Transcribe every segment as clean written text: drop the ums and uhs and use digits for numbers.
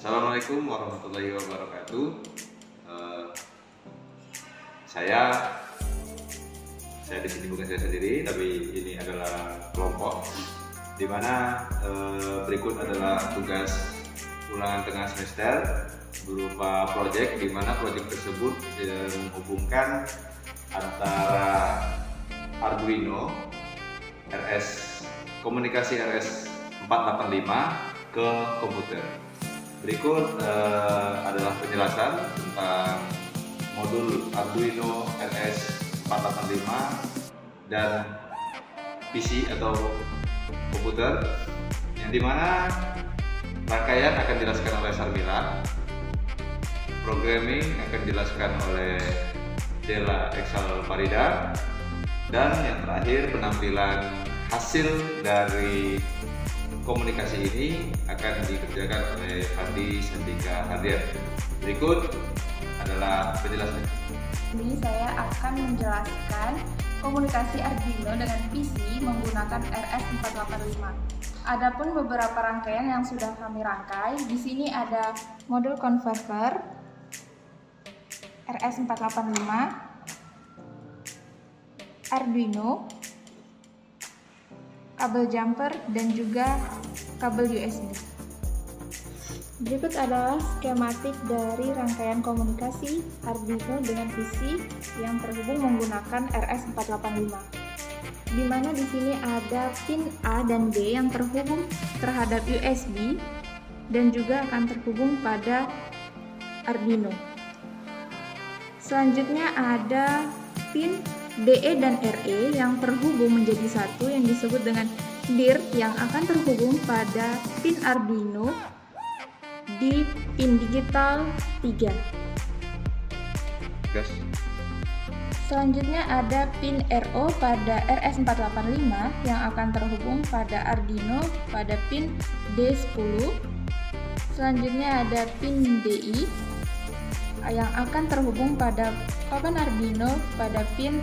Assalamualaikum warahmatullahi wabarakatuh. Eh, saya di sini bukan saya sendiri, tapi ini adalah kelompok di mana berikut adalah tugas ulangan tengah semester berupa proyek, di mana proyek tersebut menghubungkan antara Arduino komunikasi RS485 ke komputer. Berikut adalah penjelasan tentang modul Arduino RS485 dan PC atau komputer, yang dimana rangkaian akan dijelaskan oleh Sarmila, programming akan dijelaskan oleh Dela Exal Farida, dan yang terakhir penampilan hasil dari komunikasi ini akan dikerjakan oleh Fandi Sandika Hardian. Berikut adalah penjelasan. Ini saya akan menjelaskan komunikasi Arduino dengan PC menggunakan RS485. Adapun beberapa rangkaian yang sudah kami rangkai, di sini ada modul converter RS485, Arduino, kabel jumper, dan juga kabel USB. Berikut adalah skematik dari rangkaian komunikasi Arduino dengan PC yang terhubung menggunakan RS485. Di mana di sini ada pin A dan B yang terhubung terhadap USB dan juga akan terhubung pada Arduino. Selanjutnya ada pin DE dan RE yang terhubung menjadi satu yang disebut dengan DIR yang akan terhubung pada pin Arduino di pin digital 3. Gas. Selanjutnya ada pin RO pada RS485 yang akan terhubung pada Arduino pada pin D10. Selanjutnya ada pin DI yang akan terhubung pada papan Arduino pada pin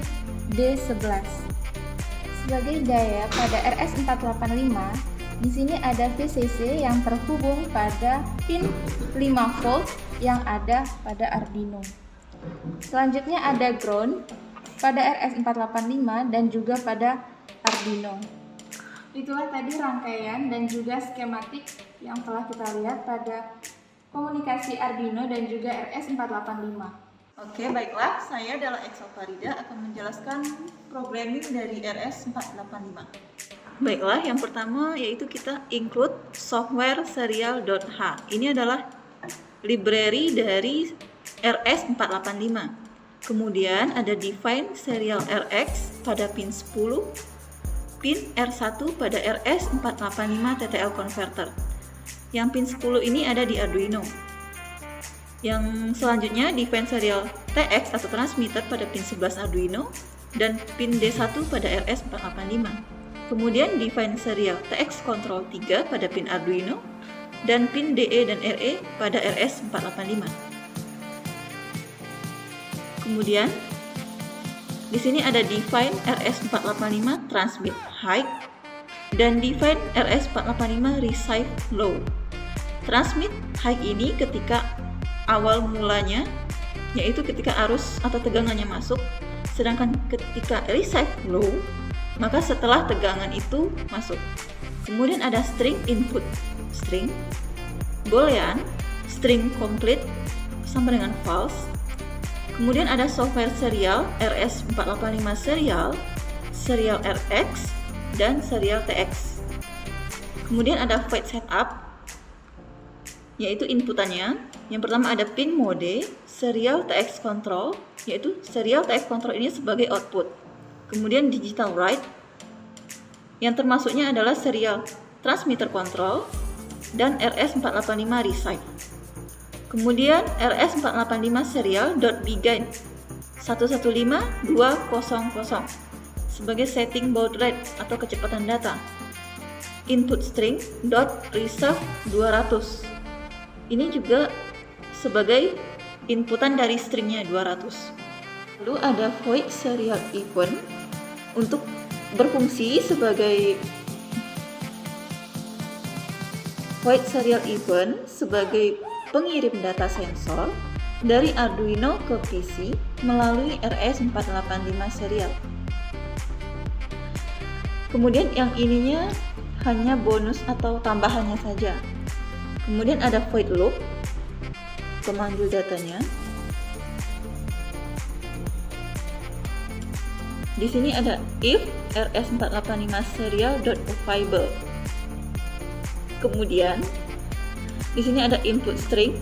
D11. Sebagai daya pada RS485, di sini ada VCC yang terhubung pada pin 5 volt yang ada pada Arduino. Selanjutnya ada ground pada RS485 dan juga pada Arduino. Itulah tadi rangkaian dan juga skematik yang telah kita lihat pada komunikasi Arduino dan juga RS485. Oke, baiklah. Saya adalah Exal Farida akan menjelaskan programming dari RS485. Baiklah, yang pertama yaitu kita include software serial.h. Ini adalah library dari RS485. Kemudian ada define serial RX pada pin 10, pin R1 pada RS485 TTL converter. Yang pin 10 ini ada di Arduino. Yang selanjutnya define serial TX atau transmitter pada pin 11 Arduino dan pin D1 pada RS485. Kemudian define serial TX control 3 pada pin Arduino dan pin DE dan RE pada RS485. Kemudian di sini ada define RS485 transmit high dan define RS485 receive low. Transmit high ini ketika awal mulanya, yaitu ketika arus atau tegangannya masuk, sedangkan ketika receive low, maka setelah tegangan itu masuk. Kemudian ada string input, string, boolean, string complete sama dengan false. Kemudian ada software serial RS485 serial, serial RX, dan serial TX. Kemudian ada void setup, yaitu inputannya. Yang pertama ada pin mode, serial TX control, yaitu serial TX control ini sebagai output. Kemudian digital write, yang termasuknya adalah serial transmitter control dan RS485 receive. Kemudian RS485 serial .begin 115200 sebagai setting baud rate atau kecepatan data. Input string .reserve 200. Ini juga sebagai inputan dari stringnya 200. Lalu ada void serial event untuk berfungsi sebagai void serial event sebagai pengirim data sensor dari Arduino ke PC melalui RS485 serial. Kemudian yang ininya hanya bonus atau tambahannya saja. Kemudian ada void loop, pemanggil datanya. Di sini ada if RS485 serial.available. Kemudian di sini ada input string,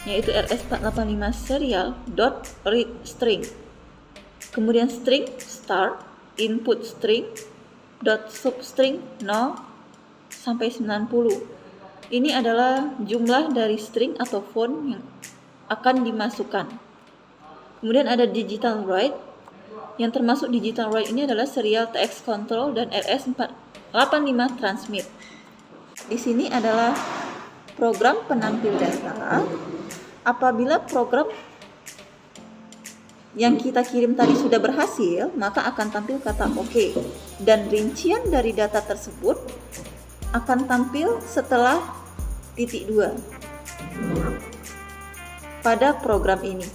yaitu RS485 serial.read string. Kemudian string start input string .substring 0 sampai 90. Ini adalah jumlah dari string atau font yang akan dimasukkan. Kemudian ada digital write, yang termasuk digital write ini adalah serial TX control dan RS485 transmit. Di sini adalah program penampil data. Apabila program yang kita kirim tadi sudah berhasil, maka akan tampil kata OK, dan rincian dari data tersebut akan tampil setelah titik 2 pada program ini.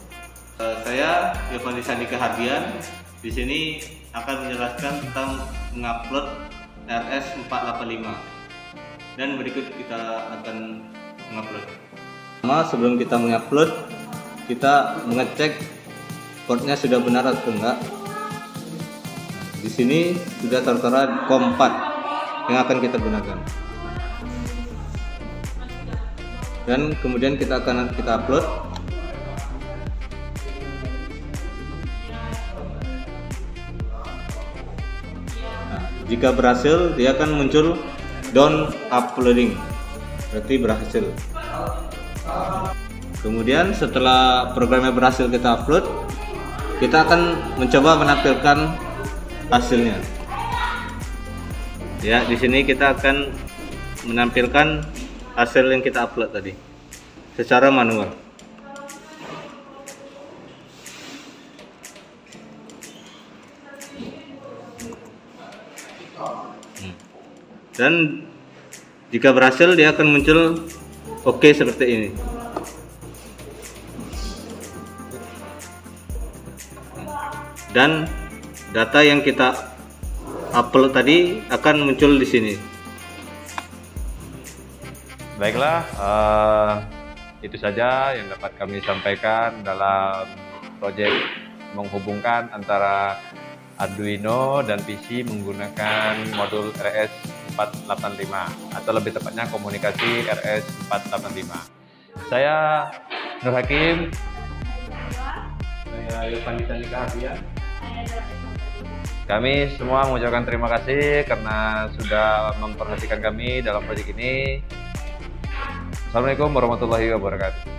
Saya Yovani Sandika Hardian. Di sini akan menjelaskan tentang mengupload RS485. Dan berikut kita akan mengupload. Sebelum kita mengupload, kita mengecek portnya sudah benar atau enggak. Di sini sudah tertera COM4 yang akan kita gunakan. Dan kemudian kita upload. Jika berhasil, dia akan muncul done uploading, berarti berhasil. Kemudian setelah programnya berhasil kita upload, kita akan mencoba menampilkan hasilnya. Ya, di sini kita akan menampilkan hasil yang kita upload tadi secara manual. Dan jika berhasil, dia akan muncul OK seperti ini. Dan data yang kita upload tadi akan muncul di sini. Baiklah, itu saja yang dapat kami sampaikan dalam proyek menghubungkan antara Arduino dan PC menggunakan modul RS485, atau lebih tepatnya komunikasi RS485. Saya Nur Hakim. Saya Yovani Sandika Hardian. Kami semua mengucapkan terima kasih karena sudah memperhatikan kami dalam proyek ini. Assalamualaikum warahmatullahi wabarakatuh.